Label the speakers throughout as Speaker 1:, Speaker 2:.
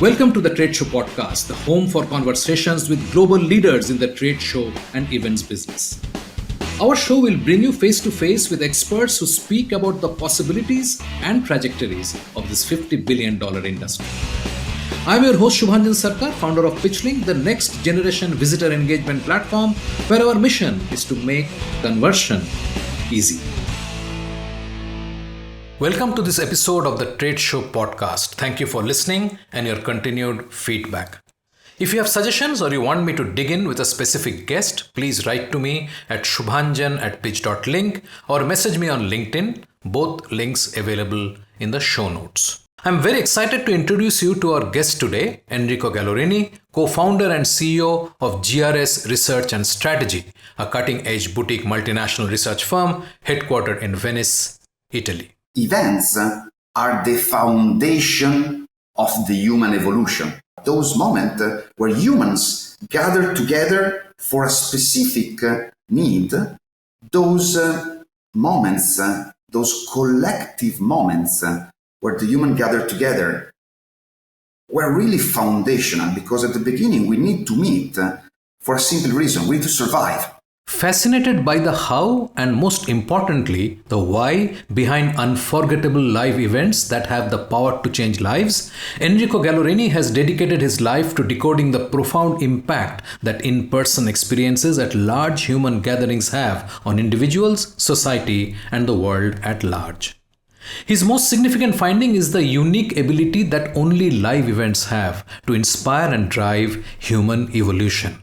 Speaker 1: Welcome to the Trade Show Podcast, the home for conversations with global leaders in the trade show and events business. Our show will bring you face to face with experts who speak about the possibilities and trajectories of this $50 billion industry. I'm your host Shubhanjan Sarkar, founder of Pitchlink, the next generation visitor engagement platform where our mission is to make conversion easy. Welcome to this episode of the Trade Show Podcast. Thank you for listening and your continued feedback. If you have suggestions or you want me to dig in with a specific guest, please write to me at shubhanjan@pitch.link or message me on LinkedIn, both links available in the show notes. I'm very excited to introduce you to our guest today, Enrico Gallorini, co-founder and CEO of GRS Research and Strategy, a cutting-edge boutique multinational research firm headquartered in Venice, Italy.
Speaker 2: Events are the foundation of the human evolution. Those moments where humans gather together for a specific need, those moments, those collective moments where the human gather together were really foundational, because at the beginning we need to meet for a simple reason: we need to survive.
Speaker 1: Fascinated by the how and most importantly, the why behind unforgettable live events that have the power to change lives, Enrico Gallorini has dedicated his life to decoding the profound impact that in-person experiences at large human gatherings have on individuals, society, and the world at large. His most significant finding is the unique ability that only live events have to inspire and drive human evolution.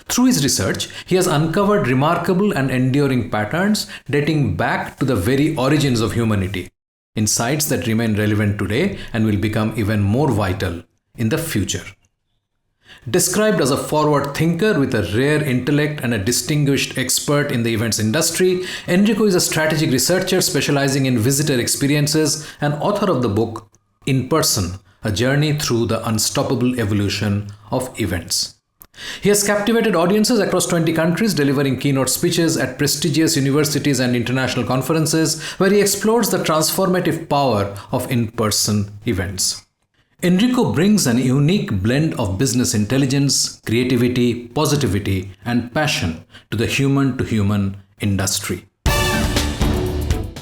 Speaker 1: Through his research, he has uncovered remarkable and enduring patterns dating back to the very origins of humanity, insights that remain relevant today and will become even more vital in the future. Described as a forward thinker with a rare intellect and a distinguished expert in the events industry, Enrico is a strategic researcher specializing in visitor experiences and author of the book In Person, A Journey Through the Unstoppable Evolution of Events. He has captivated audiences across 20 countries, delivering keynote speeches at prestigious universities and international conferences, where he explores the transformative power of in-person events. Enrico brings an unique blend of business intelligence, creativity, positivity, and passion to the human-to-human industry.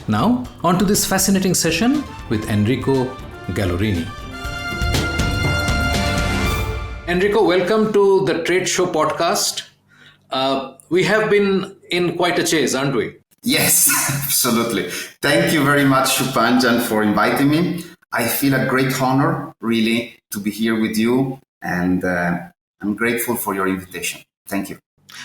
Speaker 1: Now, on to this fascinating session with Enrico Gallorini. Enrico, welcome to the Trade Show Podcast. We have been in quite a chase, aren't we?
Speaker 2: Yes, absolutely. Thank you very much, Shubhanjan, for inviting me. I feel a great honor, really, to be here with you, and I'm grateful for your invitation. Thank you.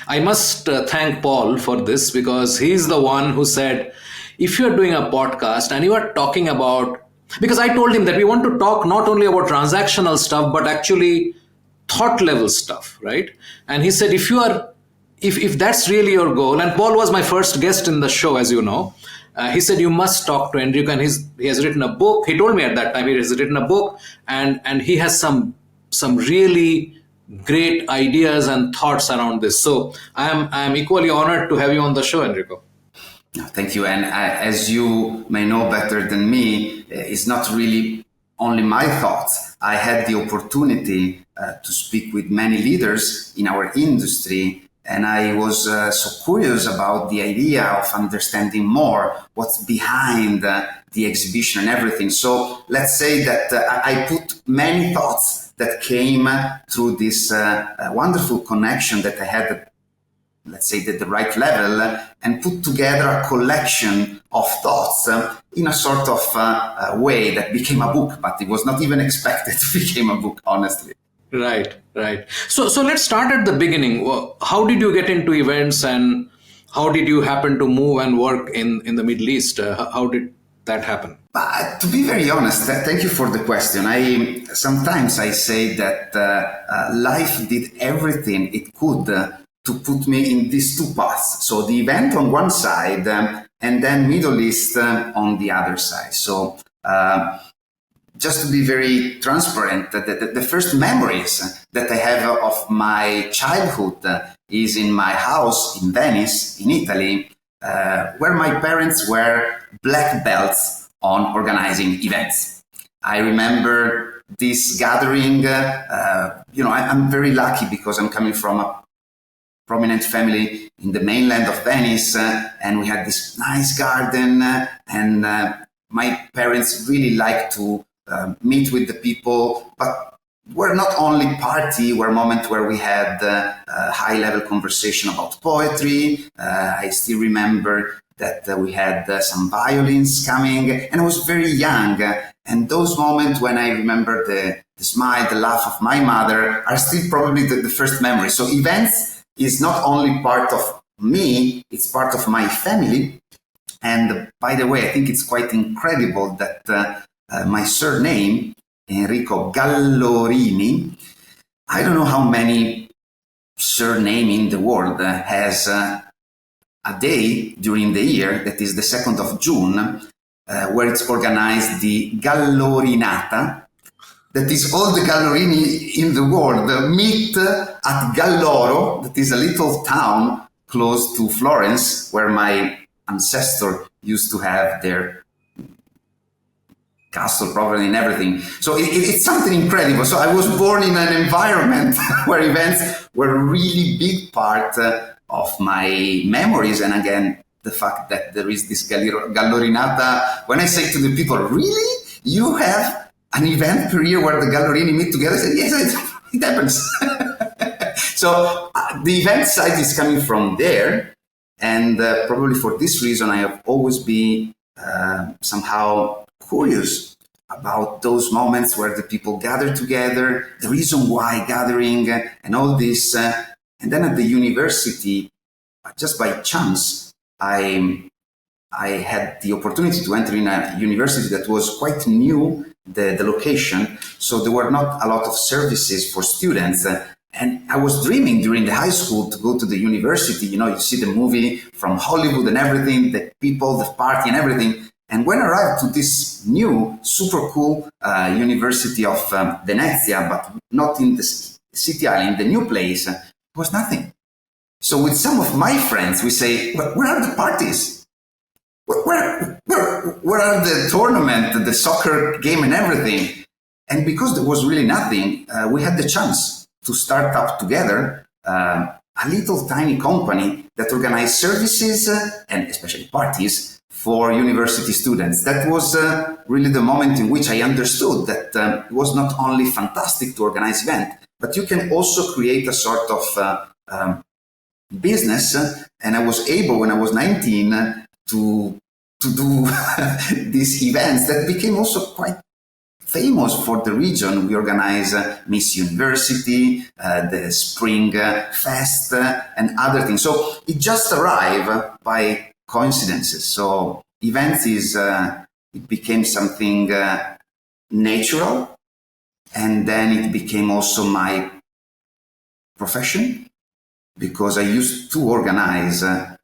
Speaker 1: I must thank Paul for this, because he's the one who said, if you're doing a podcast and you are talking about, because I told him that we want to talk not only about transactional stuff, but actually thought level stuff, right? And he said, if that's really your goal, and Paul was my first guest in the show, as you know, he said, you must talk to Enrico, and he has written a book. He told me at that time he has written a book, and he has some really great ideas and thoughts around this. So I am equally honored to have you on the show, Enrico.
Speaker 2: Thank you. And as you may know better than me, it's not really only my thoughts. I had the opportunity to speak with many leaders in our industry, and I was so curious about the idea of understanding more what's behind the exhibition and everything. So let's say that I put many thoughts that came through this wonderful connection that I had, let's say, at the right level, and put together a collection of thoughts in a sort of way that became a book, but it was not even expected to become a book, honestly.
Speaker 1: Right. So let's start at the beginning. How did you get into events, and how did you happen to move and work in the Middle East? How did that happen?
Speaker 2: To be very honest, thank you for the question. Sometimes I say that life did everything it could to put me in these two paths. So the event on one side, and then Middle East on the other side. So just to be very transparent, the first memories that I have of my childhood is in my house in Venice, in Italy, where my parents were black belts on organizing events. I remember this gathering. I'm very lucky because I'm coming from a prominent family in the mainland of Venice, and we had this nice garden, and my parents really liked to meet with the people, but were not only party, were moments where we had high-level conversation about poetry. I still remember that we had some violins coming, and I was very young. And those moments when I remember the smile, the laugh of my mother are still probably the first memory. So events is not only part of me, it's part of my family. And by the way, I think it's quite incredible that my surname, Enrico Gallorini, I don't know how many surname in the world has a day during the year, that is the 2nd of June, where it's organized the Gallorinata. That is all the Gallorini in the world meet at Galloro, that is a little town close to Florence, where my ancestor used to have their castle probably and everything. So it's something incredible. So I was born in an environment where events were a really big part of my memories. And again, the fact that there is this Gallorinata, when I say to the people, really? You have an event per year where the Gallorini meet together? I said, yes, it happens. So the event side is coming from there. And probably for this reason, I have always been somehow curious about those moments where the people gather together, the reason why gathering and all this. And then at the university, just by chance, I had the opportunity to enter in a university that was quite new, the location. So there were not a lot of services for students. And I was dreaming during the high school to go to the university. You know, you see the movie from Hollywood and everything, the people, the party and everything. And when I arrived to this new, super cool University of Venezia, but not in the city island, in the new place, it was nothing. So with some of my friends, we say, where are the parties? Where are the tournament, the soccer game and everything? And because there was really nothing, we had the chance to start up together a little tiny company that organized services and especially parties for university students. That was really the moment in which I understood that it was not only fantastic to organize events, but you can also create a sort of business. And I was able, when I was 19, to do these events that became also quite famous for the region. We organize Miss University, the Spring Fest, and other things. So it just arrived by coincidences. So events it became something natural, and then it became also my profession, because I used to organize a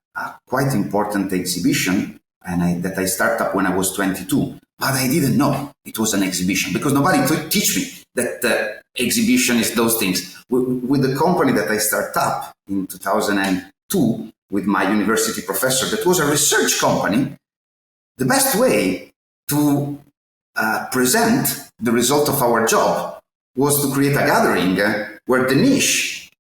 Speaker 2: quite important exhibition, and that I started up when I was 22. But I didn't know it was an exhibition because nobody could teach me that exhibition is those things. With the company that I started up in 2002 with my university professor, that was a research company, the best way to present the result of our job was to create a gathering where the niche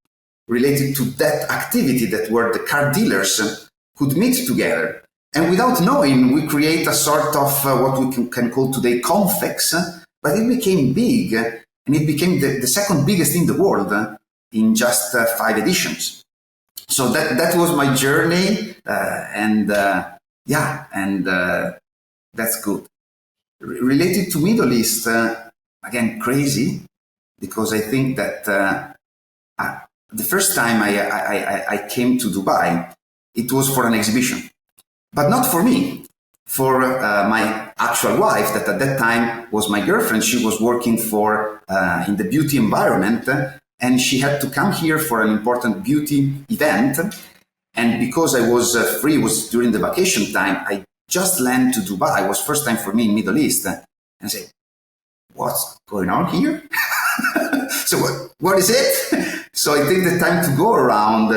Speaker 2: related to that activity, that were the car dealers, could meet together. And without knowing, we create a sort of what we can call today conflex, but it became big, and it became the second biggest in the world in just 5 editions. So that was my journey, and that's good. Related to Middle East, again, crazy, because I think that the first time I came to Dubai, it was for an exhibition. But not for me, for my actual wife, that at that time was my girlfriend. She was working in the beauty environment, and she had to come here for an important beauty event. And because I was free, it was during the vacation time, I just landed to Dubai. It was first time for me in Middle East. And I said, what's going on here? So what is it? So I take the time to go around.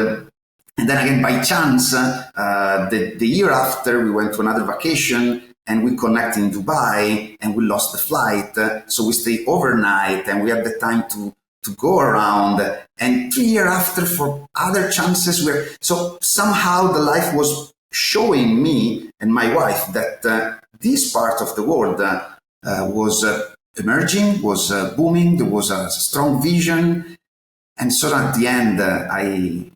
Speaker 2: And then again, by chance, the year after, we went to another vacation, and we connect in Dubai, and we lost the flight. So we stay overnight, and we had the time to go around. And 3 years after, for other chances, so somehow the life was showing me and my wife that this part of the world was emerging, was booming. There was a strong vision. And so at the end, I,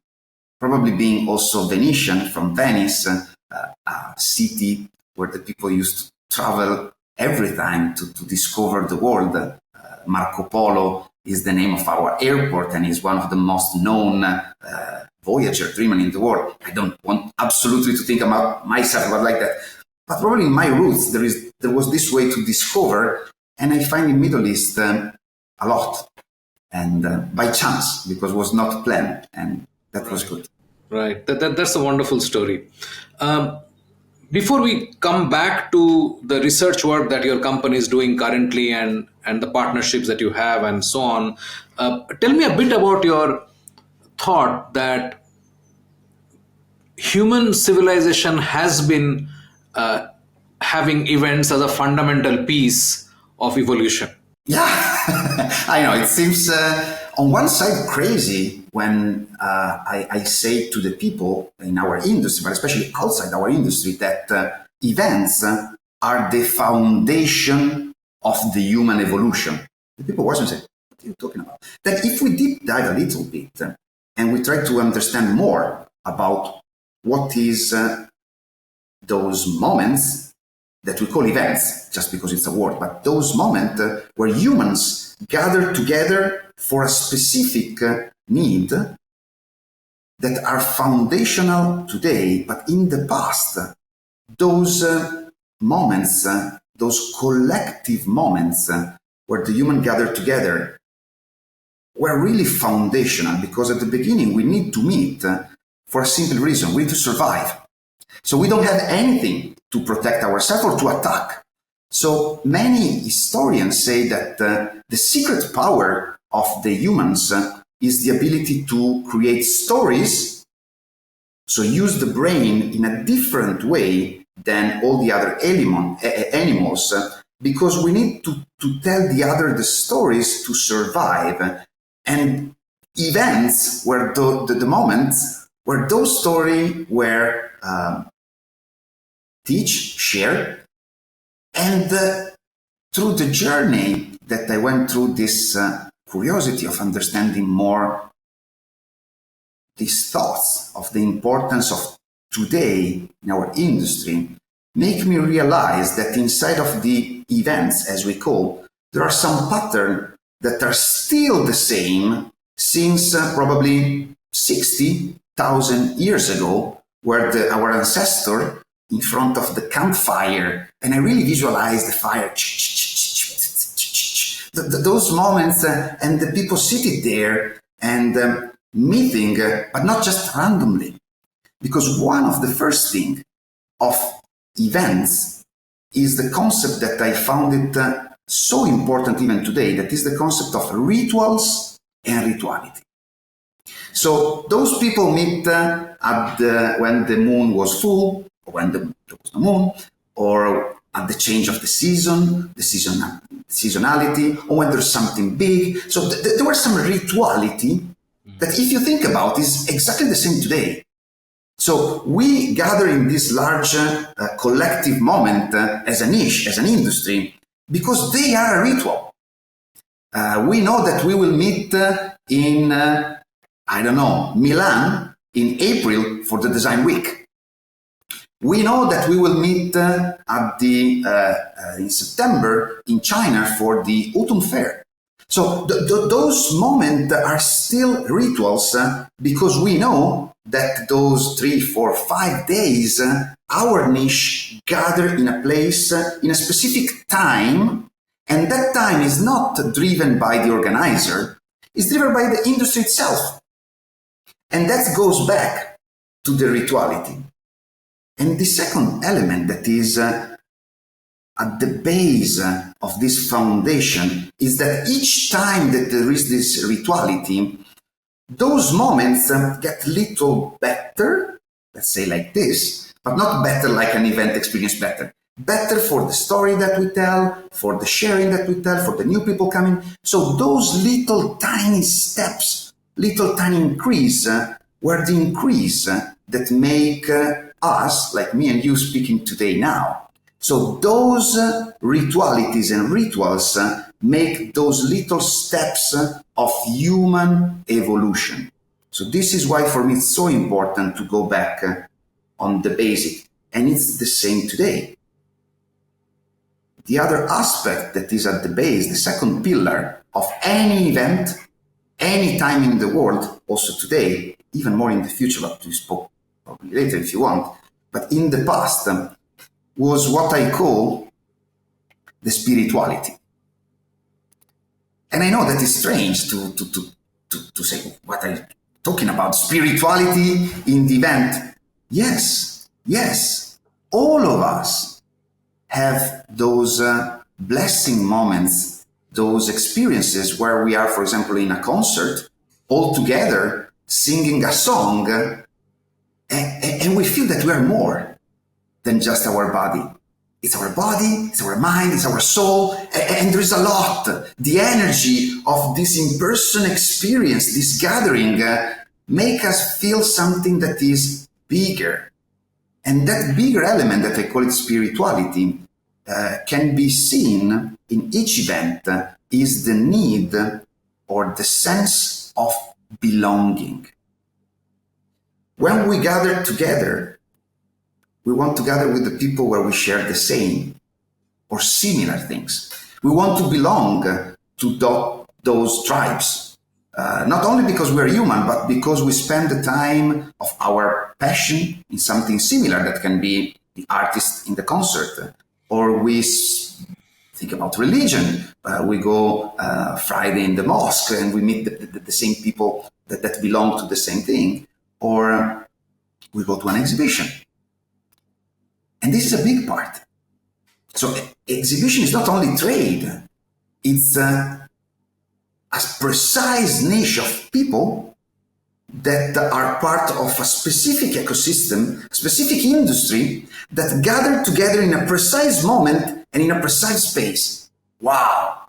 Speaker 2: probably being also Venetian from Venice, a city where the people used to travel every time to discover the world. Marco Polo is the name of our airport, and is one of the most known Voyager dreamer in the world. I don't want absolutely to think about myself about like that, but probably in my roots there was this way to discover, and I find in Middle East a lot, and by chance, because it was not planned, and that was good.
Speaker 1: Right. That's a wonderful story. Before we come back to the research work that your company is doing currently and the partnerships that you have and so on, tell me a bit about your thought that human civilization has been having events as a fundamental piece of evolution.
Speaker 2: Yeah, I know. It seems on one side crazy when I say to the people in our industry, but especially outside our industry, that events are the foundation of the human evolution. The people watching say, what are you talking about? That if we deep dive a little bit and we try to understand more about what is those moments that we call events, just because it's a word, but those moments where humans gather together for a specific need that are foundational today, but in the past, those moments, those collective moments where the human gathered together were really foundational, because at the beginning we need to meet for a simple reason: we need to survive. So we don't have anything to protect ourselves or to attack. So many historians say that the secret power of the humans is the ability to create stories, so use the brain in a different way than all the other animals, because we need to tell the other the stories to survive. And events were the moments where those stories were teach, share, and through the journey that I went through, this curiosity of understanding more these thoughts of the importance of today in our industry, make me realize that inside of the events, as we call, there are some patterns that are still the same since probably 60,000 years ago, where our ancestor in front of the campfire, and I really visualize the fire, those moments, and the people sitting there and meeting, but not just randomly, because one of the first things of events is the concept that I found it so important even today, that is the concept of rituals and rituality. So those people meet when the moon was full, or when there was no moon, or at the change of the season, the seasonality, or when there's something big. So there was some rituality that, if you think about, is exactly the same today. So we gather in this large collective moment as a niche, as an industry, because they are a ritual. We know that we will meet in, Milan in April for the design week. We know that we will meet in September in China for the autumn fair. So those moments are still rituals because we know that those 3, 4, 5 days, our niche gather in a place, in a specific time, and that time is not driven by the organizer, it's driven by the industry itself. And that goes back to the rituality. And the second element that is at the base of this foundation is that each time that there is this rituality, those moments get little better, let's say like this, but not better like an event experience better. better for the story that we tell, for the sharing that we tell, for the new people coming. So those little tiny steps, little tiny increase were the increase that make us, like me and you speaking today now. So those ritualities and rituals make those little steps of human evolution. So this is why for me it's so important to go back on the basic. And it's the same today. The other aspect that is at the base, the second pillar of any event, any time in the world, also today, even more in the future, but we spoke probably later if you want, but in the past was what I call the spirituality. And I know that is strange to say, what are you talking about? Spirituality in the event? Yes, all of us have those blessing moments, those experiences where we are, for example, in a concert, all together, singing a song, and we feel that we are more than just our body. It's our body, it's our mind, it's our soul, and there is a lot. The energy of this in-person experience, this gathering, make us feel something that is bigger. And that bigger element that I call it spirituality can be seen in each event is the need or the sense of belonging. When we gather together, we want to gather with the people where we share the same or similar things. We want to belong to those tribes, not only because we're human, but because we spend the time of our passion in something similar. That can be the artist in the concert, or we think about religion. We go Friday in the mosque and we meet the same people that belong to the same thing, or we go to an exhibition. And this is a big part. So exhibition is not only trade, it's a precise niche of people that are part of a specific ecosystem, specific industry that gather together in a precise moment and in a precise space. Wow!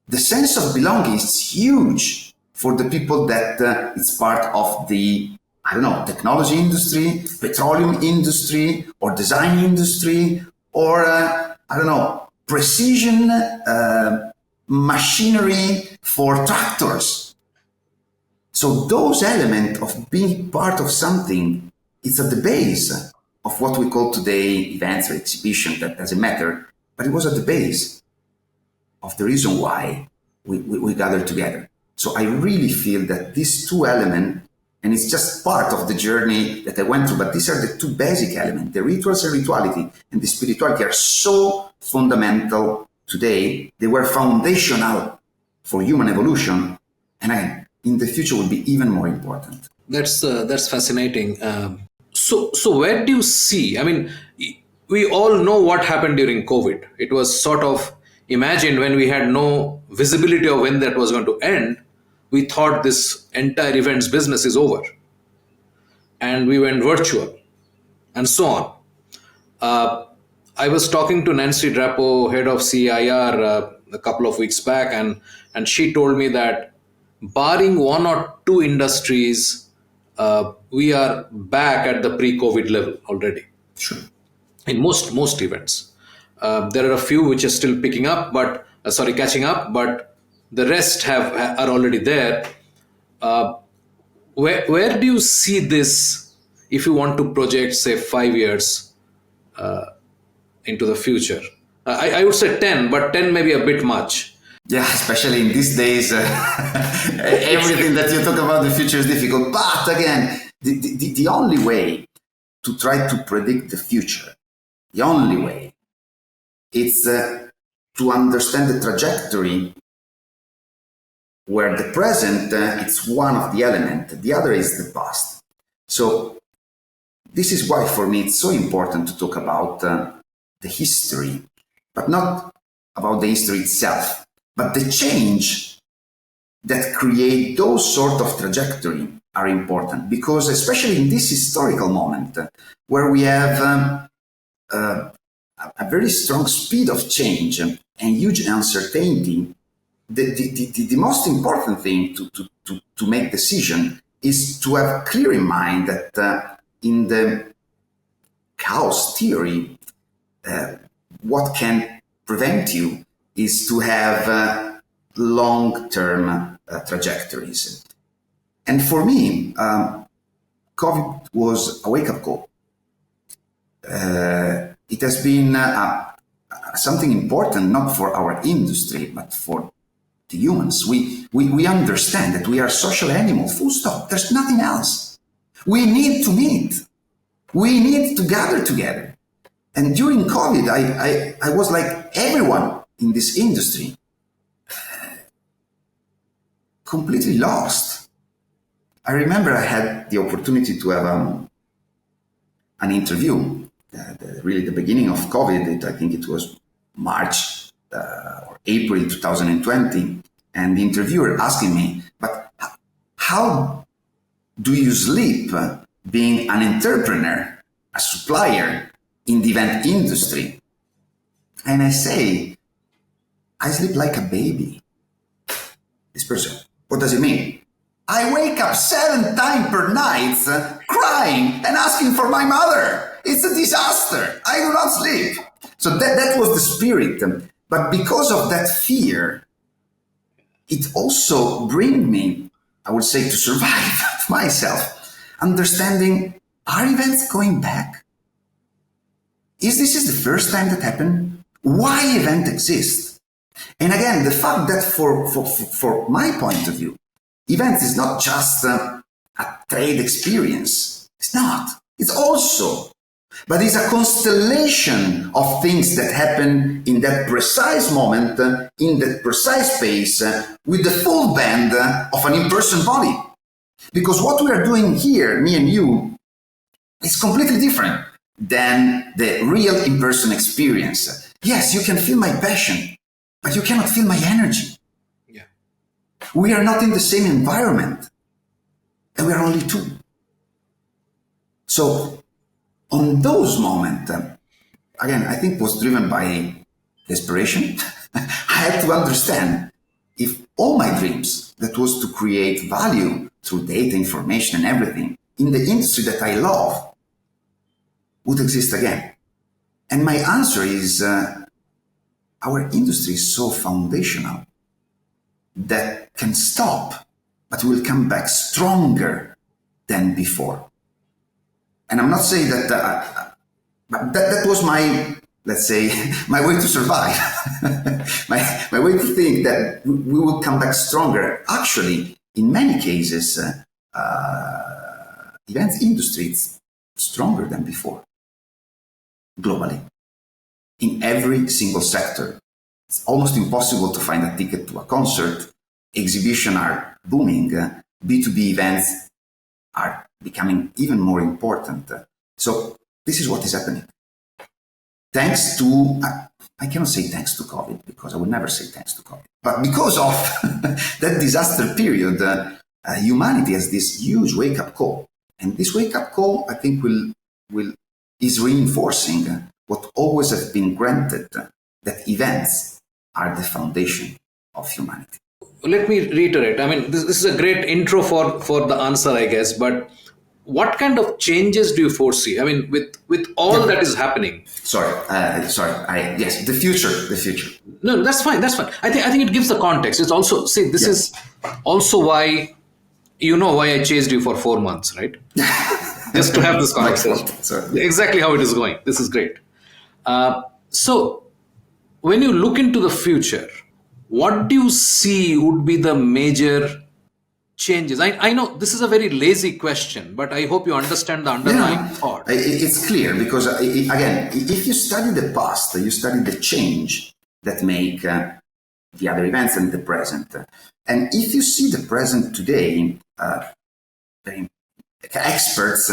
Speaker 2: The sense of belonging is huge for the people that it's part of the, I don't know, technology industry, petroleum industry, or design industry, or, I don't know, precision machinery for tractors. So those elements of being part of something, it's at the base of what we call today events or exhibition, that doesn't matter, but it was at the base of the reason why we gather together. So I really feel that these two elements, and it's just part of the journey that I went through, but these are the two basic elements. The rituals and rituality and the spirituality are so fundamental today. They were foundational for human evolution, and in the future will be even more important.
Speaker 1: That's fascinating. So where do you see? I mean, we all know what happened during COVID. It was sort of imagined when we had no visibility of when that was going to end. We thought this entire events business is over, and we went virtual, and so on. I was talking to Nancy Drapo, head of CIR, a couple of weeks back, and she told me that barring one or two industries, we are back at the pre-COVID level already.
Speaker 2: Sure.
Speaker 1: In most events, there are a few which are still picking up, but catching up, but the rest are already there. Where do you see this if you want to project, say, 5 years into the future? I would say 10, but 10 may be a bit much.
Speaker 2: Yeah, especially in these days, everything that you talk about the future is difficult. But again, the only way to try to predict the future, the only way, it's to understand the trajectory where the present, it's one of the elements, the other is the past. So this is why for me it's so important to talk about the history, but not about the history itself, but the change that create those sort of trajectory are important, because especially in this historical moment where we have a very strong speed of change and huge uncertainty, the most important thing to make decision is to have clear in mind that in the chaos theory, what can prevent you is to have long-term trajectories. And for me, COVID was a wake-up call. It has been something important, not for our industry, but for the humans. We understand that we are social animals, full stop. There's nothing else. We need to meet. We need to gather together. And during COVID, I was like everyone in this industry, completely lost. I remember I had the opportunity to have an interview, really the beginning of COVID. I think it was March or April 2020. And the interviewer asking me, but how do you sleep being an entrepreneur, a supplier in the event industry? And I say, I sleep like a baby. This person, what does it mean? I wake up 7 times per night crying and asking for my mother. It's a disaster. I do not sleep. So that was the spirit. But because of that fear, it also brings me, I would say, to survive myself, understanding, are events going back? Is this the first time that happened? Why event exists? And again, the fact that for my point of view, events is not just a trade experience. It's not. It's also, but it's a constellation of things that happen in that precise moment, in that precise space, with the full band of an in-person body. Because what we are doing here, me and you, is completely different than the real in-person experience. Yes, you can feel my passion, but you cannot feel my energy.
Speaker 1: Yeah.
Speaker 2: We are not in the same environment, and we are only two. So on those moments, again, I think was driven by desperation. I had to understand if all my dreams, that was to create value through data, information, and everything in the industry that I love, would exist again. And my answer is, our industry is so foundational that can stop, but will come back stronger than before. And I'm not saying that, but that was my, let's say, my way to survive. my way to think that we will come back stronger. Actually, in many cases, events industry is stronger than before, globally. In every single sector. It's almost impossible to find a ticket to a concert. Exhibitions are booming. B2B events are becoming even more important. So this is what is happening. Thanks to, I cannot say thanks to COVID, because I would never say thanks to COVID. But because of that disaster period, humanity has this huge wake-up call. And this wake-up call, I think, is reinforcing what always has been granted, that events are the foundation of humanity.
Speaker 1: Let me reiterate. I mean, this is a great intro for the answer, I guess. But what kind of changes do you foresee? I mean, with all that is happening.
Speaker 2: Yes, the future.
Speaker 1: No, that's fine. I think it gives the context. It's also, see, this is also why, why I chased you for 4 months, right? Just to have this conversation. Exactly how it is going. This is great. So, when you look into the future, what do you see would be the major changes? I know this is a very lazy question, but I hope you understand the underlying thought.
Speaker 2: It's clear because, again, if you study the past, you study the change that make the other events and the present. And if you see the present today, experts,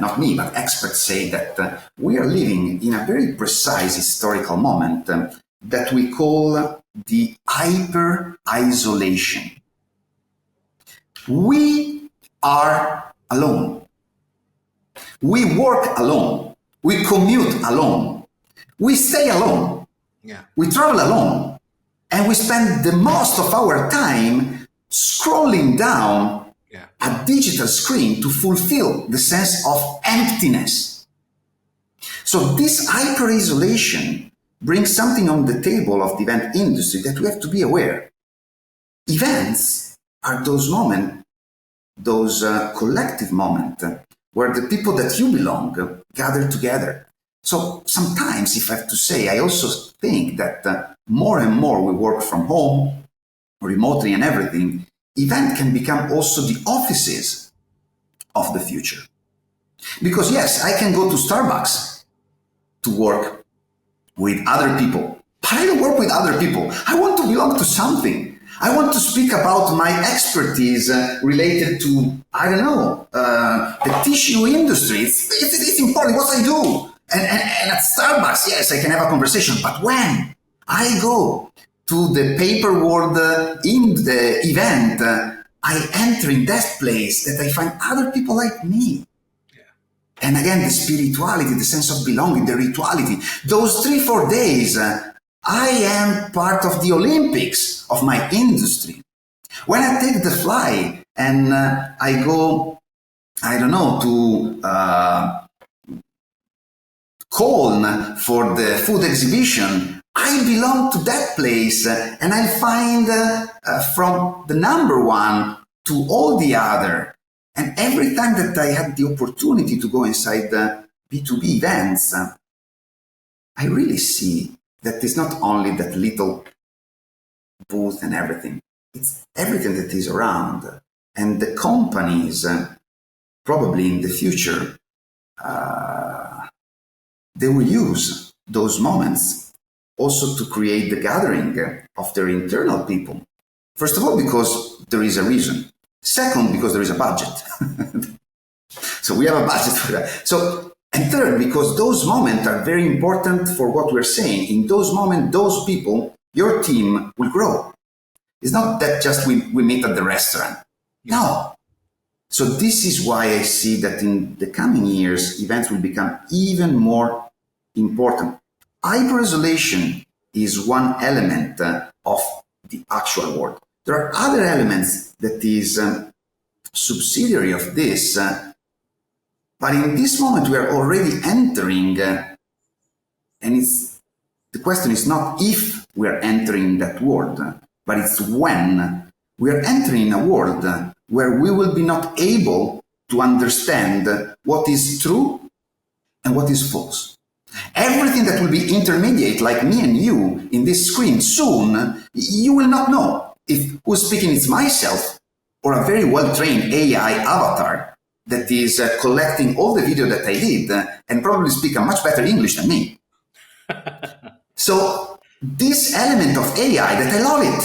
Speaker 2: not me, but experts say that we are living in a very precise historical moment that we call the hyper-isolation. We are alone. We work alone. We commute alone. We stay alone.
Speaker 1: Yeah.
Speaker 2: We travel alone. And we spend the most of our time scrolling down a digital screen to fulfill the sense of emptiness. So this hyper-isolation brings something on the table of the event industry that we have to be aware. Events are those moments, those collective moments where the people that you belong gather together. So sometimes, if I have to say, I also think that more and more we work from home, remotely and everything, event can become also the offices of the future. Because yes, I can go to Starbucks to work with other people, but I don't work with other people. I want to belong to something. I want to speak about my expertise related to, I don't know, the tissue industry. It's important what I do. And at Starbucks, yes, I can have a conversation. But when I go to the paper world in the event, I enter in that place that I find other people like me. And again, the spirituality, the sense of belonging, the rituality, those 3-4 days, I am part of the Olympics of my industry. When I take the fly and I go, I don't know, to Cologne for the food exhibition, I belong to that place and I find from the number one to all the other. And every time that I had the opportunity to go inside the B2B events, I really see that it's not only that little booth and everything, it's everything that is around. And the companies, probably in the future, they will use those moments also to create the gathering of their internal people. First of all, because there is a reason. Second, because there is a budget. So we have a budget for that. So, and third, because those moments are very important for what we're saying. In those moments, those people, your team will grow. It's not that just we meet at the restaurant. No. So this is why I see that in the coming years, events will become even more important. Hyper-isolation is one element of the actual world. There are other elements that is subsidiary of this, but in this moment we are already entering, and the question is not if we are entering that world, but it's when we are entering a world where we will be not able to understand what is true and what is false. Everything that will be intermediate, like me and you in this screen, soon you will not know if who's speaking is myself or a very well-trained AI avatar that is collecting all the video that I did and probably speak a much better English than me. So this element of AI that I love it.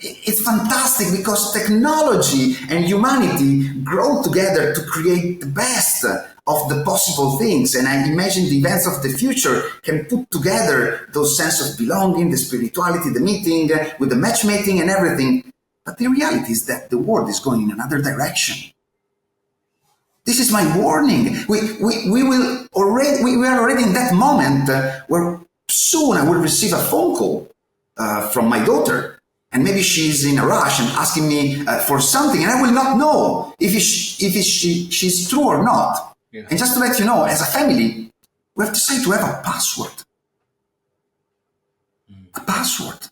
Speaker 2: It's fantastic because technology and humanity grow together to create the best of the possible things. And I imagine the events of the future can put together those sense of belonging, the spirituality, the meeting with the matchmaking and everything. But the reality is that the world is going in another direction. This is my warning. We are already in that moment where soon I will receive a phone call from my daughter. And maybe she's in a rush and asking me for something, and I will not know if she's true or not. Yeah. And just to let you know, as a family, we have decided to have a password. A password.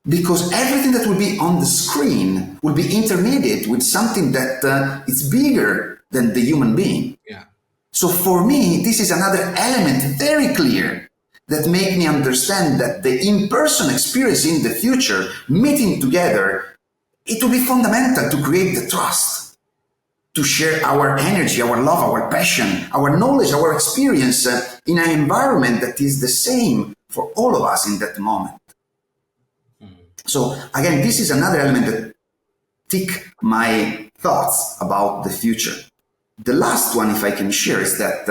Speaker 2: Because everything that will be on the screen will be intermediate with something that is bigger than the human being. Yeah. So for me, this is another element very clear that make me understand that the in-person experience in the future, meeting together, it will be fundamental to create the trust, to share our energy, our love, our passion, our knowledge, our experience in an environment that is the same for all of us in that moment. So again, this is another element that tick my thoughts about the future. The last one, if I can share, is that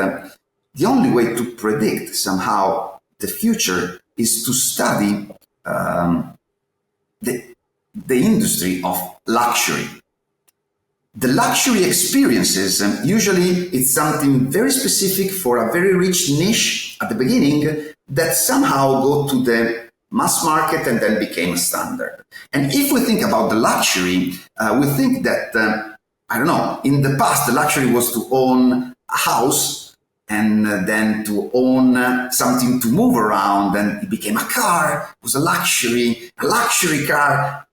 Speaker 2: the only way to predict somehow the future is to study the industry of luxury. The luxury experiences, usually it's something very specific for a very rich niche at the beginning that somehow go to the mass market and then became a standard. And if we think about the luxury, we think that, I don't know, in the past, the luxury was to own a house and then to own something to move around, and it became a car, it was a luxury car,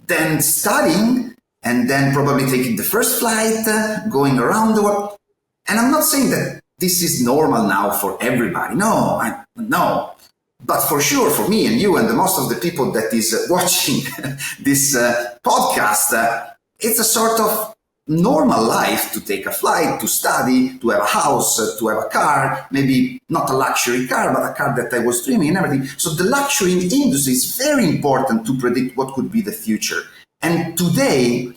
Speaker 2: then studying, and then probably taking the first flight, going around the world. And I'm not saying that this is normal now for everybody. No. But for sure, for me and you and the most of the people that is watching this podcast, it's a sort of normal life to take a flight, to study, to have a house, to have a car, maybe not a luxury car, but a car that I was dreaming and everything. So the luxury industry is very important to predict what could be the future. And today,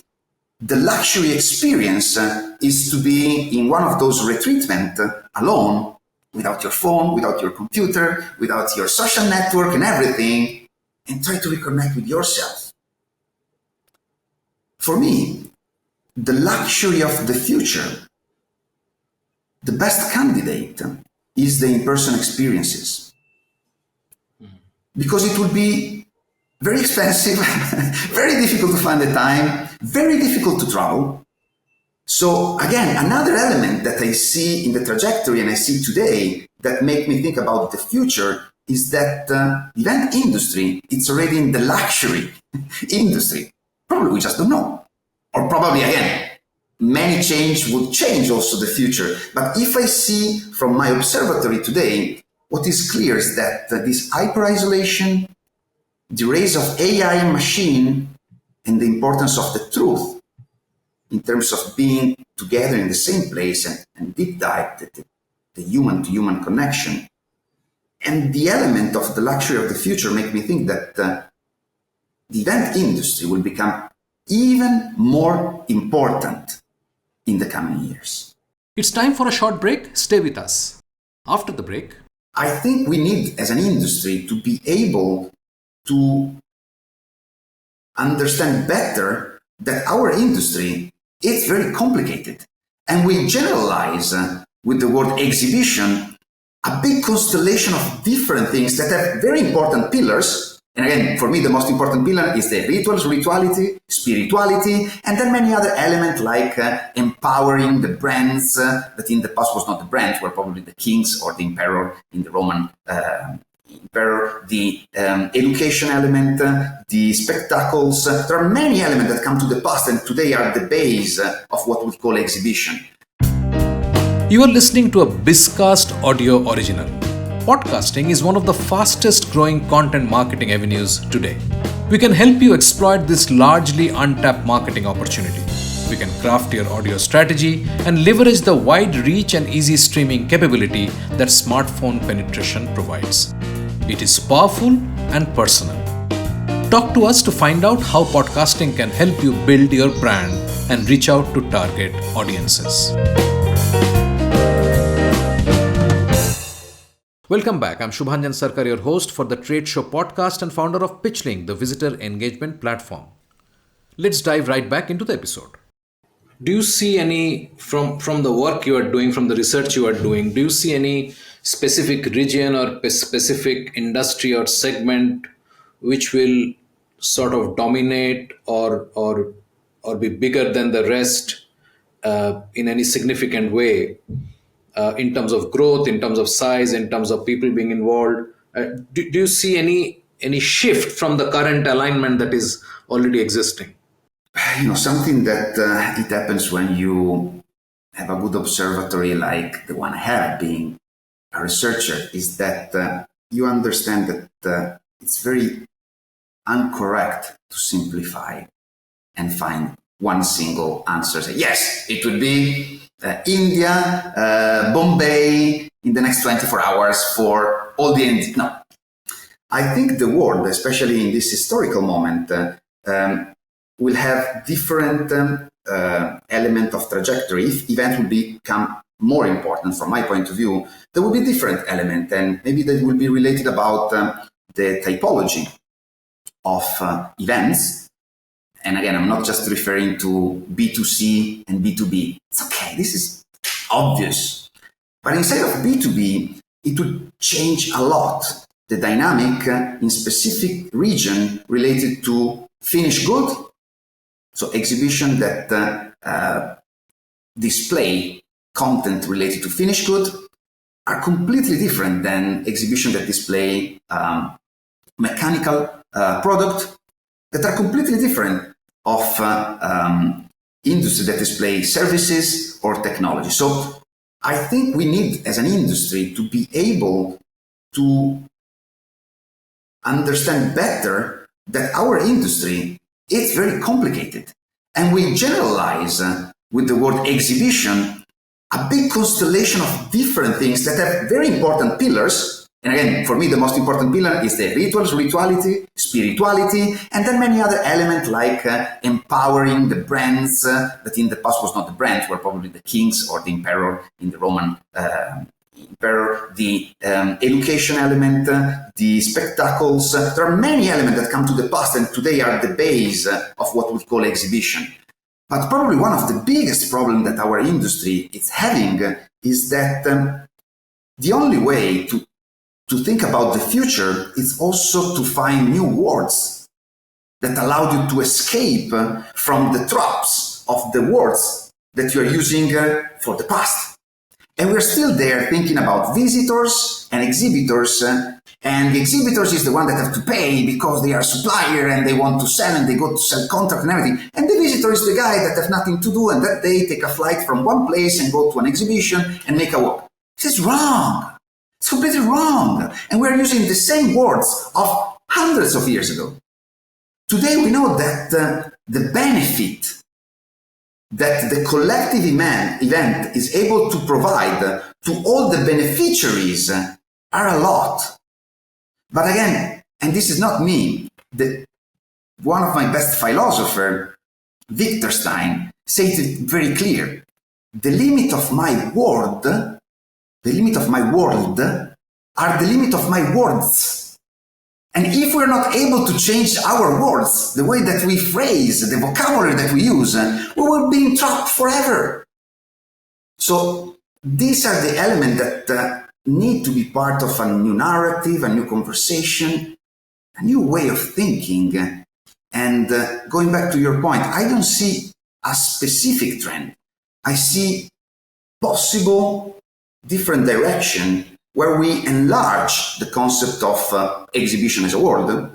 Speaker 2: the luxury experience is to be in one of those retreatment alone, without your phone, without your computer, without your social network and everything, and try to reconnect with yourself. For me, the luxury of the future, the best candidate is the in-person experiences. Because it would be very expensive, very difficult to find the time, very difficult to travel. So again, another element that I see in the trajectory and I see today that make me think about the future is that the event industry, it's already in the luxury industry. Probably we just don't know. Or probably, again, many change would change also the future. But if I see from my observatory today, what is clear is that this hyper-isolation, the rise of AI and machine, and the importance of the truth in terms of being together in the same place and deep dive the human-to-human connection. And the element of the luxury of the future make me think that the event industry will become even more important in the coming years.
Speaker 1: It's time for a short break. Stay with us. After the break,
Speaker 2: I think we need, as an industry, to be able to understand better that our industry is very complicated. And we generalize with the word exhibition a big constellation of different things that have very important pillars. And again, for me, the most important pillar is the rituals, rituality, spirituality, and then many other elements like empowering the brands that in the past was not the brands, were probably the kings or the emperor in the Roman emperor, the education element, the spectacles. There are many elements that come to the past and today are the base of what we call exhibition.
Speaker 1: you are listening to a Bizcast audio original. Podcasting is one of the fastest growing content marketing avenues today. We can help you exploit this largely untapped marketing opportunity. We can craft your audio strategy and leverage the wide reach and easy streaming capability that smartphone penetration provides. It is powerful and personal. Talk to us to find out how podcasting can help you build your brand and reach out to target audiences. Welcome back. I'm Shubhanjan Sarkar, your host for the Trade Show podcast and founder of PitchLink, the visitor engagement platform. Let's dive right back into the episode. Do you see any, from the work you are doing, from the research you are doing, do you see any specific region or specific industry or segment which will sort of dominate or be bigger than the rest in any significant way? In terms of growth, in terms of size, in terms of people being involved, do you see any shift from the current alignment that is already existing?
Speaker 2: Something that it happens when you have a good observatory like the one I have, being a researcher, is that you understand that it's very incorrect to simplify and find one single answer. Say, yes, it would be India, Bombay in the next 24 hours for all the Indians. No. I think the world, especially in this historical moment, will have different element of trajectory. If event will become more important from my point of view, there will be different element, and maybe that will be related about the typology of events. and again, I'm not just referring to B2C and B2B. It's okay, this is obvious. But instead of B2B, it would change a lot the dynamic in specific region related to finished good. So exhibition that display content related to finished good are completely different than exhibition that display mechanical product that are completely different of industry that display services or technology. So I think we need, as an industry, to be able to understand better that our industry is very complicated. And we generalize with the word exhibition a big constellation of different things that have very important pillars. And again, for me, the most important pillar is the rituals, rituality, spirituality, and then many other elements like empowering the brands that in the past was not the brands, were probably the kings or the emperor in the Roman emperor, the education element, the spectacles. There are many elements that come to the past and today are the base of what we call exhibition. But probably one of the biggest problems that our industry is having is that the only way to think about the future is also to find new words that allow you to escape from the traps of the words that you are using for the past. And we're still there thinking about visitors and exhibitors, and the exhibitors is the one that have to pay because they are a supplier and they want to sell and they go to sell contract and everything. And the visitor is the guy that have nothing to do and that day take a flight from one place and go to an exhibition and make a walk. This is wrong. It's completely wrong. And we're using the same words of hundreds of years ago. Today we know that the benefit that the collective event is able to provide to all the beneficiaries are a lot. But again, and this is not me, one of my best philosophers, Wittgenstein, says it very clear. The limit of my world are the limit of my words. And if we're not able to change our words, the way that we phrase, the vocabulary that we use, we will be trapped forever. So these are the elements that need to be part of a new narrative, a new conversation, a new way of thinking. And going back to your point, I don't see a specific trend. I see possible different direction where we enlarge the concept of exhibition as a word,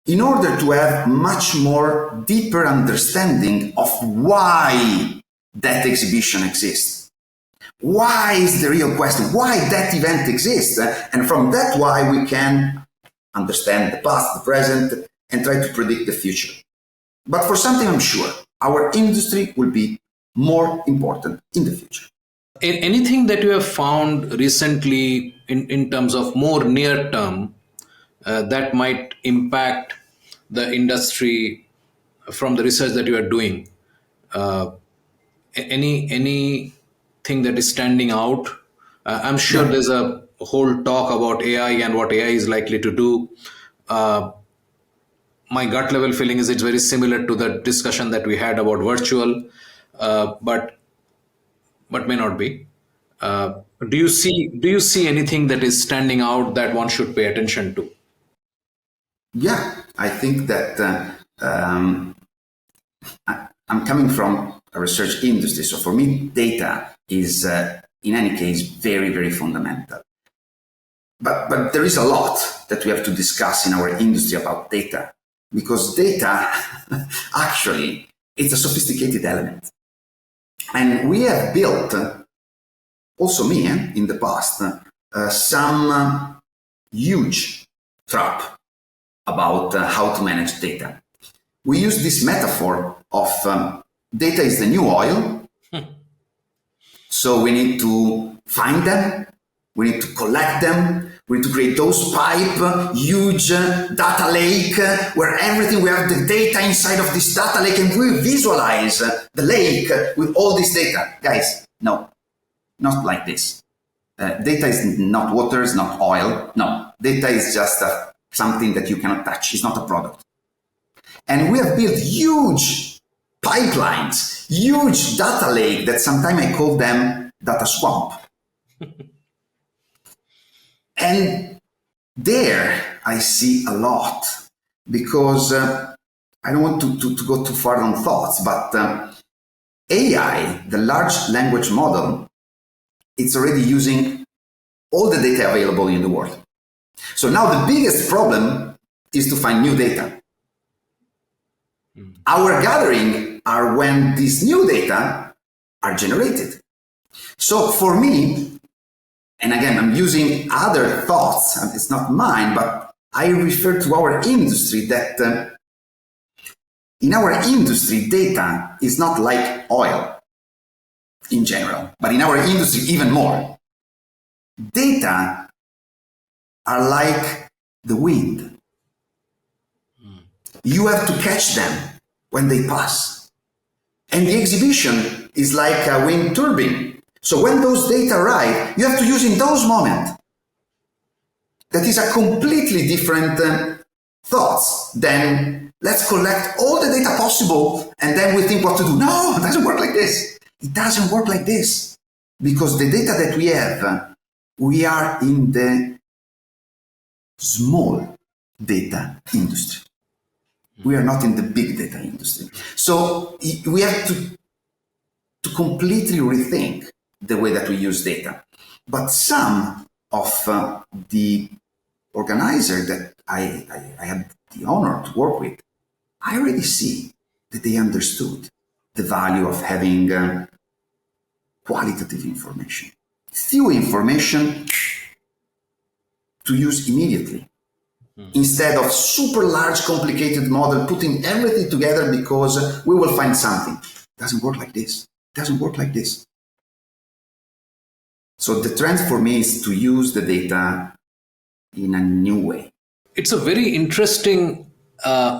Speaker 2: in order to have much more deeper understanding of why that exhibition exists. Why is the real question? Why that event exists? And from that why we can understand the past, the present, and try to predict the future. But for something I'm sure, our industry will be more important in the future.
Speaker 1: Anything that you have found recently in terms of more near term that might impact the industry from the research that you are doing? Anything that is standing out? I'm sure there's a whole talk about AI and what AI is likely to do. My gut level feeling is it's very similar to the discussion that we had about virtual, but may not be. Do you see anything that is standing out that one should pay attention to?
Speaker 2: Yeah, I think that I'm coming from a research industry, so for me, data is in any case very, very fundamental. But there is a lot that we have to discuss in our industry about data, because data actually it's a sophisticated element. And we have built, also me in the past, some huge trap about how to manage data. We use this metaphor of data is the new oil. So we need to find them, we need to collect them, we need to create those pipe, huge data lake, where everything, we have the data inside of this data lake and we visualize the lake with all this data. Guys, no, not like this. Data is not water, it's not oil. No, data is just something that you cannot touch. It's not a product. And we have built huge pipelines, huge data lake that sometimes I call them data swamp. And there I see a lot because I don't want to go too far on thoughts, but AI, the large language model, it's already using all the data available in the world. So now the biggest problem is to find new data. Our gathering are when these new data are generated. So for me, and again, I'm using other thoughts, and it's not mine, but I refer to our industry that in our industry, data is not like oil in general, but in our industry, even more. Data are like the wind. You have to catch them when they pass. And the exhibition is like a wind turbine. So when those data arrive, you have to use in those moments. That is a completely different thoughts than let's collect all the data possible and then we think what to do. No, it doesn't work like this. It doesn't work like this. Because the data that we have, we are in the small data industry. We are not in the big data industry. So we have to completely rethink the way that we use data. But some of the organizer that I had the honor to work with, I already see that they understood the value of having qualitative information. Few information to use immediately. Instead of super large, complicated model, putting everything together because we will find something. It doesn't work like this. It doesn't work like this. So the trend for me is to use the data in a new way.
Speaker 1: It's a very interesting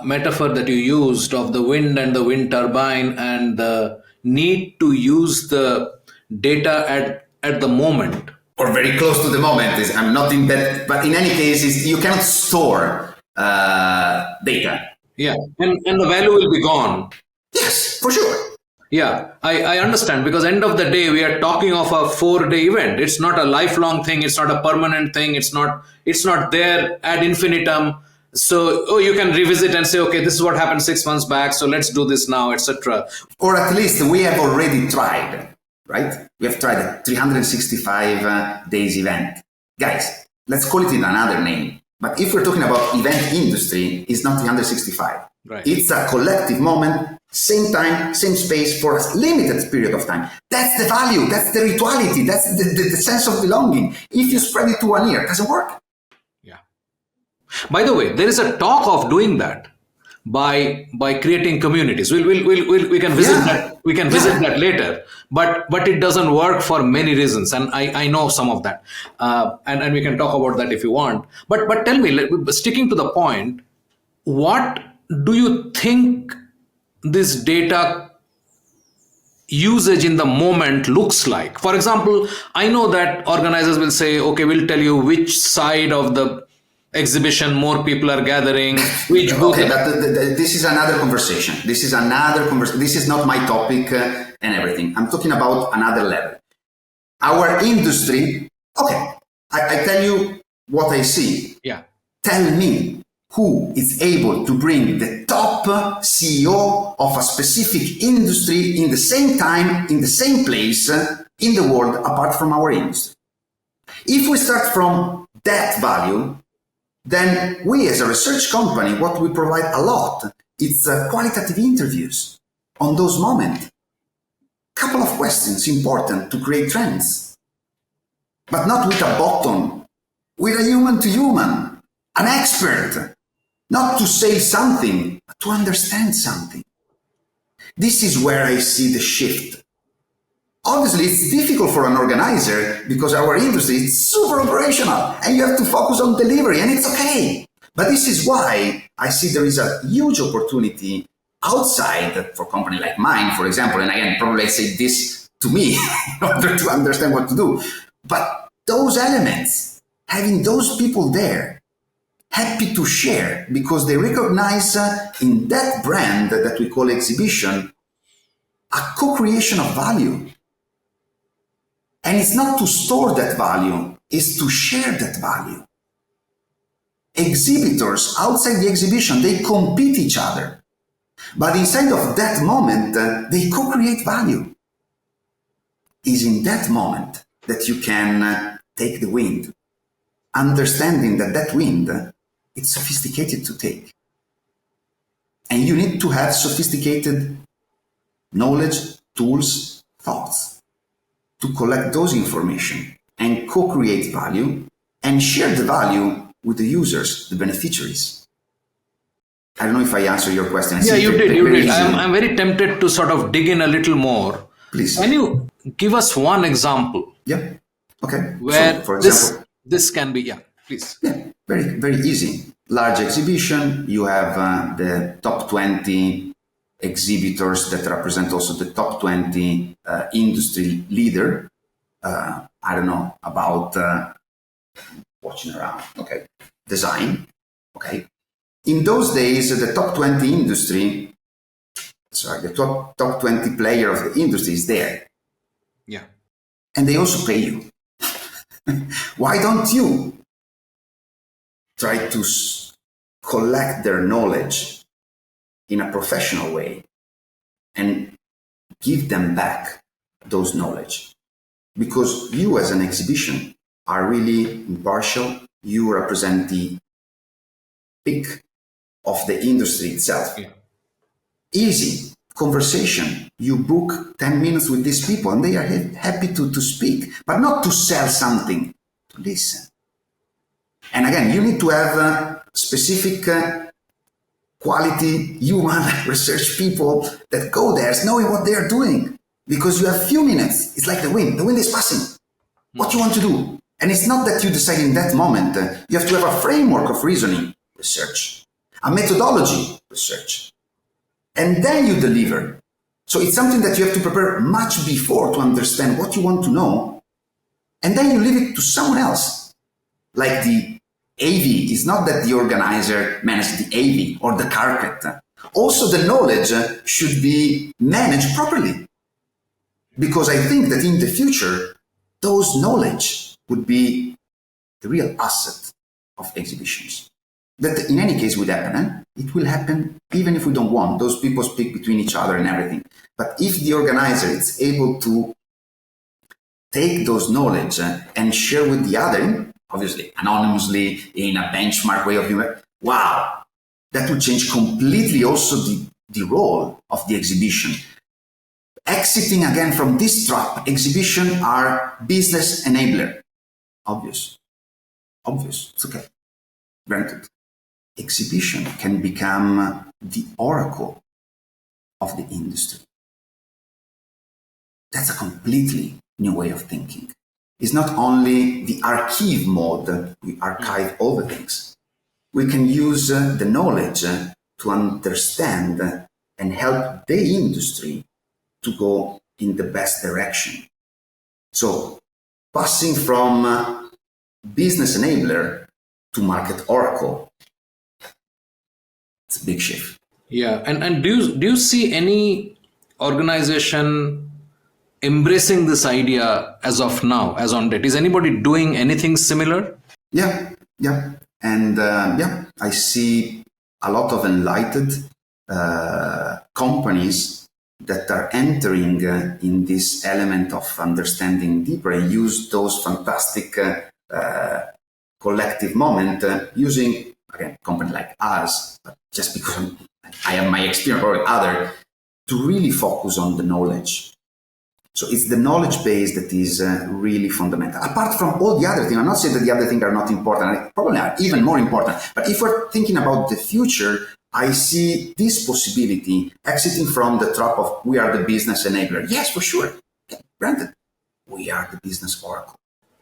Speaker 1: metaphor that you used of the wind and the wind turbine and the need to use the data at the moment.
Speaker 2: Or very close to the moment. I'm not in that, but in any case, you cannot store data.
Speaker 1: Yeah, and the value will be gone.
Speaker 2: Yes, for sure.
Speaker 1: Yeah, I understand, because end of the day, we are talking of a 4-day event. It's not a lifelong thing. It's not a permanent thing. It's not there ad infinitum. So, you can revisit and say, okay, this is what happened 6 months back. So let's do this now, etc.
Speaker 2: Or at least we have already tried, right? We have tried a 365 days event. Guys, let's call it in another name. But if we're talking about event industry, it's not 365.
Speaker 1: Right.
Speaker 2: It's a collective moment, same time, same space for a limited period of time. That's the value, that's the rituality, that's the sense of belonging. If you spread it to 1 year, it doesn't work.
Speaker 1: Yeah. By the way, there is a talk of doing that by creating communities. We can visit that. We can visit that later. But it doesn't work for many reasons, and I know some of that. And we can talk about that if you want. But tell me, sticking to the point, what do you think this data usage in the moment looks like? For example, I know that organizers will say, okay, we'll tell you which side of the exhibition more people are gathering, which booth.
Speaker 2: Okay, but this is another conversation. This is not my topic and everything. I'm talking about another level. Our industry, okay, I tell you what I see.
Speaker 1: Yeah.
Speaker 2: Tell me who is able to bring the top CEO of a specific industry in the same time, in the same place in the world, apart from our industry. If we start from that value, then we as a research company, what we provide a lot, it's qualitative interviews on those moments. Couple of questions important to create trends, but not with a button, with a human to human, an expert, not to say something, but to understand something. This is where I see the shift. Obviously, it's difficult for an organizer because our industry is super operational and you have to focus on delivery, and it's okay. But this is why I see there is a huge opportunity outside for a company like mine, for example. And again, probably I say this to me in order to understand what to do. But those elements, having those people there, happy to share because they recognize in that brand that we call exhibition a co-creation of value. And it's not to store that value, it's to share that value. Exhibitors outside the exhibition, they compete each other. But inside of that moment, they co-create value. It's in that moment that you can take the wind, understanding that that wind, it's sophisticated to take. And you need to have sophisticated knowledge, tools, thoughts to collect those information and co-create value and share the value with the users, the beneficiaries. I don't know if I answered your question.
Speaker 1: Yeah, you did. I'm very tempted to sort of dig in a little more.
Speaker 2: Please.
Speaker 1: Can you give us one example?
Speaker 2: Yeah. Okay.
Speaker 1: Where
Speaker 2: so, for example,
Speaker 1: this can be, please.
Speaker 2: Yeah, very, very easy. Large exhibition, you have the top 20 exhibitors that represent also the top 20 industry leader. I don't know, about watching around, okay, design, okay. In those days, the top 20 industry, the top 20 player of the industry is there.
Speaker 1: Yeah.
Speaker 2: And they also pay you. Why don't you try to collect their knowledge in a professional way and give them back those knowledge? Because you as an exhibition are really impartial. You represent the peak of the industry itself.
Speaker 1: Yeah.
Speaker 2: Easy conversation. You book 10 minutes with these people and they are happy to speak, but not to sell something, to listen. And again, you need to have specific quality human research people that go there knowing what they are doing, because you have few minutes. It's like the wind is passing. What you want to do? And it's not that you decide in that moment. You have to have a framework of reasoning, research, a methodology, research, and then you deliver. So it's something that you have to prepare much before to understand what you want to know, and then you leave it to someone else. Like the AV, it's not that the organizer manages the AV or the carpet. Also, the knowledge should be managed properly, because I think that in the future, those knowledge would be the real asset of exhibitions. That in any case would happen. It will happen even if we don't want. Those people speak between each other and everything. But if the organizer is able to take those knowledge and share with the other, obviously anonymously in a benchmark way of doing, wow, that would change completely also the role of the exhibition. Exiting again from this trap, exhibition are business enabler. Obvious. It's okay. Granted. Exhibition can become the oracle of the industry. That's a completely new way of thinking. It's not only the archive mode, we archive all the things. We can use the knowledge to understand and help the industry to go in the best direction. So, passing from business enabler to market oracle, it's a big shift.
Speaker 1: Yeah, and do you see any organization embracing this idea as of now, as on date? Is anybody doing anything similar?
Speaker 2: Yeah. And I see a lot of enlightened companies that are entering in this element of understanding deeper and use those fantastic collective moment using, again, company like us, but just because I have my experience or other, to really focus on the knowledge. So it's the knowledge base that is really fundamental. Apart from all the other things, I'm not saying that the other things are not important, probably are even more important. But if we're thinking about the future, I see this possibility exiting from the trap of we are the business enabler. Yes, for sure. Granted, we are the business oracle.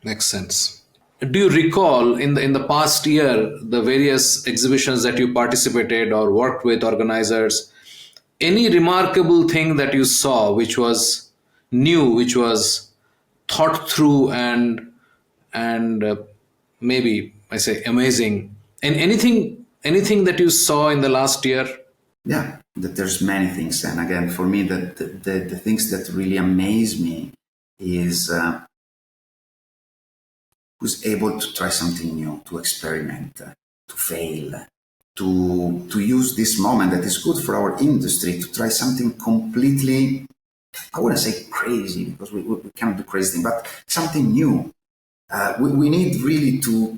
Speaker 1: Makes sense. Do you recall in the past year, the various exhibitions that you participated or worked with organizers, any remarkable thing that you saw which was new, which was thought through and maybe I say amazing, And anything that you saw in the last year?
Speaker 2: Yeah, that there's many things. And again, for me, the things that really amaze me is who's able to try something new, to experiment, to fail, to use this moment that is good for our industry to try something completely, I wouldn't say crazy, because we cannot do crazy things, but something new. We need really to,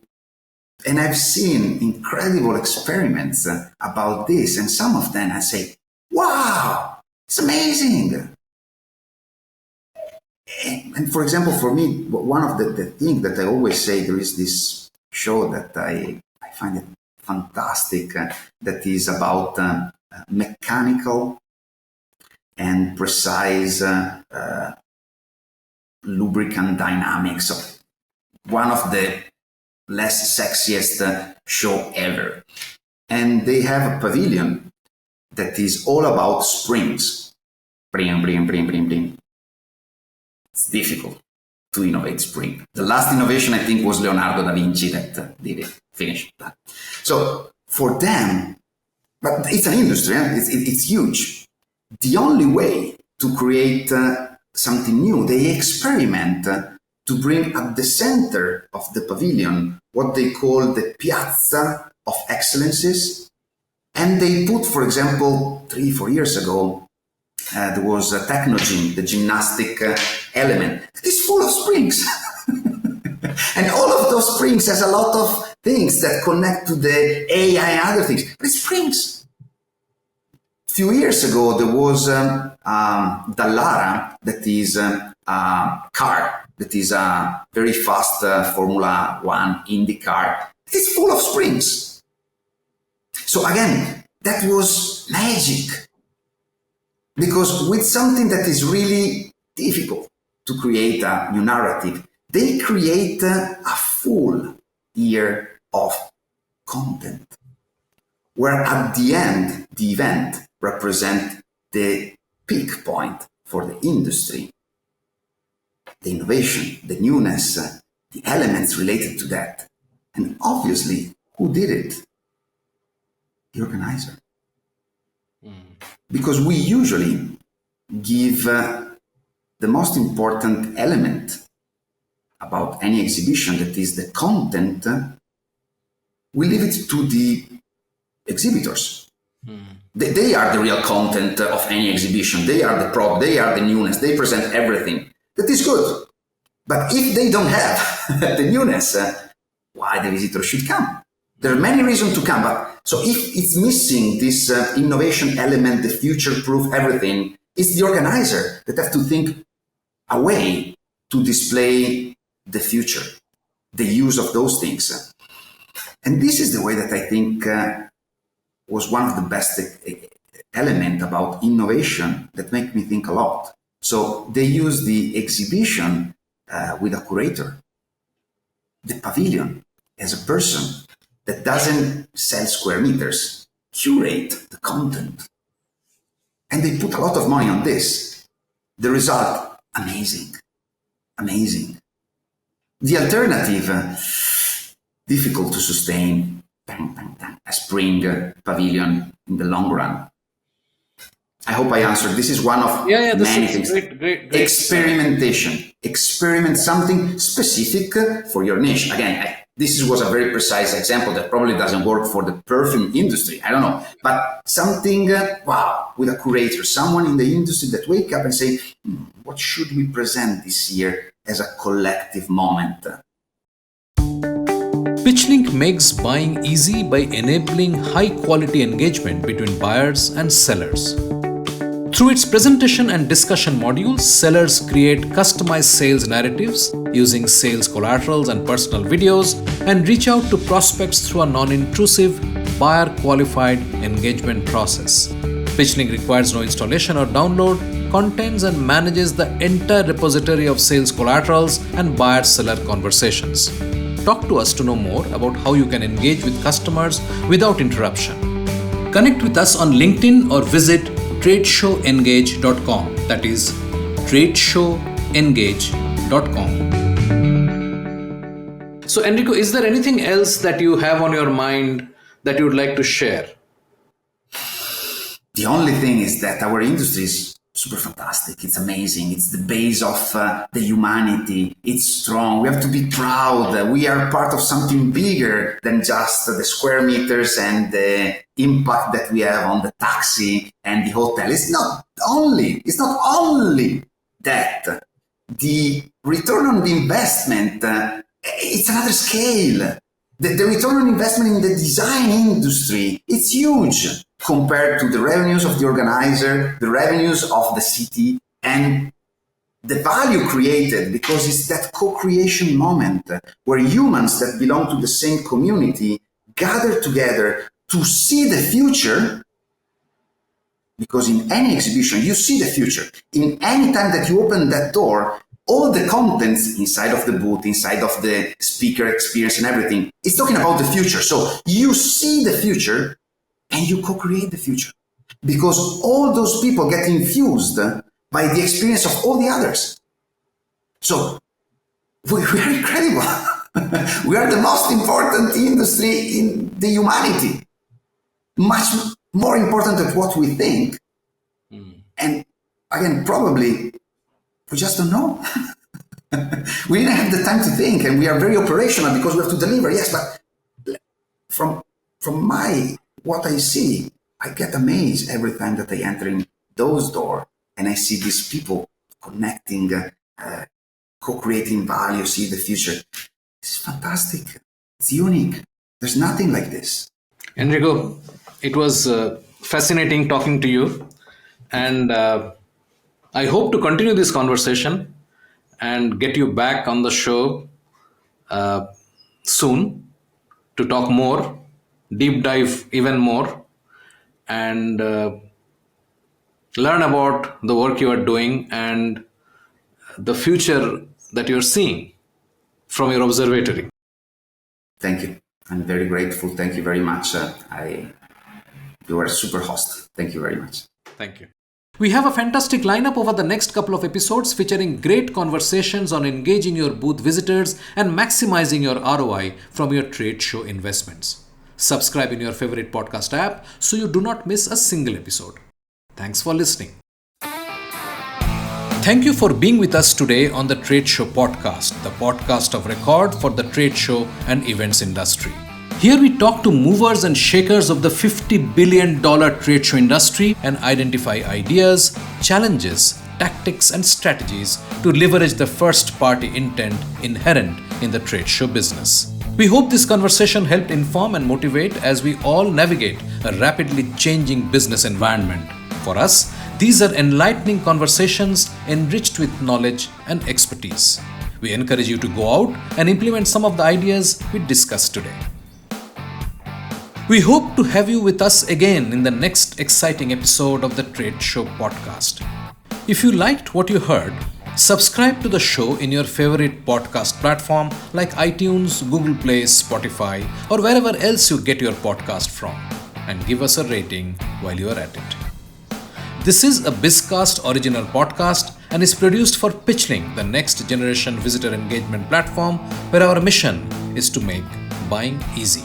Speaker 2: and I've seen incredible experiments about this, and some of them I say, wow, it's amazing. And for example, for me, one of the things that I always say, there is this show that I find it fantastic, that is about mechanical and precise lubricant dynamics. Of one of the less sexiest show ever. And they have a pavilion that is all about springs. Bring, bring, bring, bring, bring. It's difficult to innovate spring. The last innovation, I think, was Leonardo da Vinci that did it, finished that. So for them, but it's an industry, it's huge. The only way to create something new, they experiment to bring at the center of the pavilion what they call the piazza of excellences. And they put, for example, 3-4 years ago, there was a technogym, the gymnastic element. It's full of springs. And all of those springs has a lot of things that connect to the AI and other things. But it's springs. A few years ago, there was Dallara, that is a car, that is a very fast Formula One Indy car. It's full of springs. So again, that was magic. Because with something that is really difficult to create a new narrative, they create a full year of content, where at the end, the event represents the peak point for the industry. The innovation, the newness, the elements related to that. And obviously, who did it? The organizer. Because we usually give the most important element about any exhibition, that is the content, we leave it to the exhibitors. They are the real content of any exhibition. They are the prop, they are the newness, they present everything. That is good. But if they don't have the newness, why the visitor should come? There are many reasons to come, but so if it's missing this innovation element, the future-proof everything, it's the organizer that have to think a way to display the future, the use of those things. And this is the way that I think was one of the best element about innovation that make me think a lot. So they use the exhibition with a curator, the pavilion as a person that doesn't sell square meters, curate the content. And they put a lot of money on this. The result, amazing, amazing. The alternative, difficult to sustain, a spring pavilion in the long run. I hope I answered. This is one of many things.
Speaker 1: Great.
Speaker 2: Experimentation. Experiment something specific for your niche. Again, this was a very precise example that probably doesn't work for the perfume industry. I don't know. But something, wow, with a curator, someone in the industry that wake up and say, what should we present this year as a collective moment?
Speaker 1: PitchLink makes buying easy by enabling high-quality engagement between buyers and sellers. Through its presentation and discussion modules, sellers create customized sales narratives using sales collaterals and personal videos and reach out to prospects through a non-intrusive, buyer-qualified engagement process. PitchLink requires no installation or download, contains and manages the entire repository of sales collaterals and buyer-seller conversations. Talk to us to know more about how you can engage with customers without interruption. Connect with us on LinkedIn or visit tradeshowengage.com. That is tradeshowengage.com. So, Enrico, is there anything else that you have on your mind that you would like to share?
Speaker 2: The only thing is that our industry is super fantastic. It's amazing. It's the base of the humanity. It's strong. We have to be proud. We are part of something bigger than just the square meters and the impact that we have on the taxi and the hotel. It's not only that. The return on the investment, it's another scale. The return on investment in the design industry, it's huge compared to the revenues of the organizer, the revenues of the city, and the value created, because it's that co-creation moment where humans that belong to the same community gather together to see the future. Because in any exhibition, you see the future. In any time that you open that door, all the contents inside of the booth, inside of the speaker experience and everything, it's talking about the future. So you see the future and you co-create the future. Because all those people get infused by the experience of all the others. So we are incredible. We are the most important industry in the humanity. Much more important than what we think. And again, probably we just don't know. We didn't have the time to think, and we are very operational because we have to deliver. Yes, but from what I see, I get amazed every time that I enter in those doors and I see these people connecting, co-creating value, see the future. It's fantastic. It's unique. There's nothing like this.
Speaker 1: Enrico, it was fascinating talking to you, and I hope to continue this conversation and get you back on the show soon to talk more, deep dive even more, and learn about the work you are doing and the future that you're seeing from your observatory.
Speaker 2: Thank you. I'm very grateful. Thank you very much. You are a super host. Thank you very much.
Speaker 1: Thank you. We have a fantastic lineup over the next couple of episodes featuring great conversations on engaging your booth visitors and maximizing your ROI from your trade show investments. Subscribe in your favorite podcast app so you do not miss a single episode. Thanks for listening. Thank you for being with us today on the Trade Show Podcast, the podcast of record for the trade show and events industry. Here we talk to movers and shakers of the $50 billion trade show industry and identify ideas, challenges, tactics and strategies to leverage the first-party intent inherent in the trade show business. We hope this conversation helped inform and motivate as we all navigate a rapidly changing business environment. For us, these are enlightening conversations enriched with knowledge and expertise. We encourage you to go out and implement some of the ideas we discussed today. We hope to have you with us again in the next exciting episode of the Trade Show Podcast. If you liked what you heard, subscribe to the show in your favorite podcast platform like iTunes, Google Play, Spotify, or wherever else you get your podcast from, and give us a rating while you are at it. This is a Bizcast original podcast and is produced for Pitchling, the next generation visitor engagement platform where our mission is to make buying easy.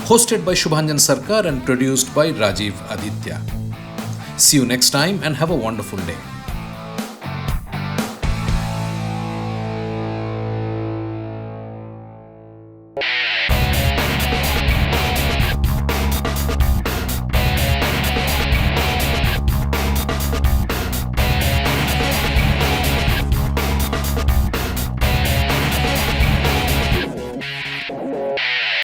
Speaker 1: Hosted by Shubhanjan Sarkar and produced by Rajiv Aditya. See you next time and have a wonderful day.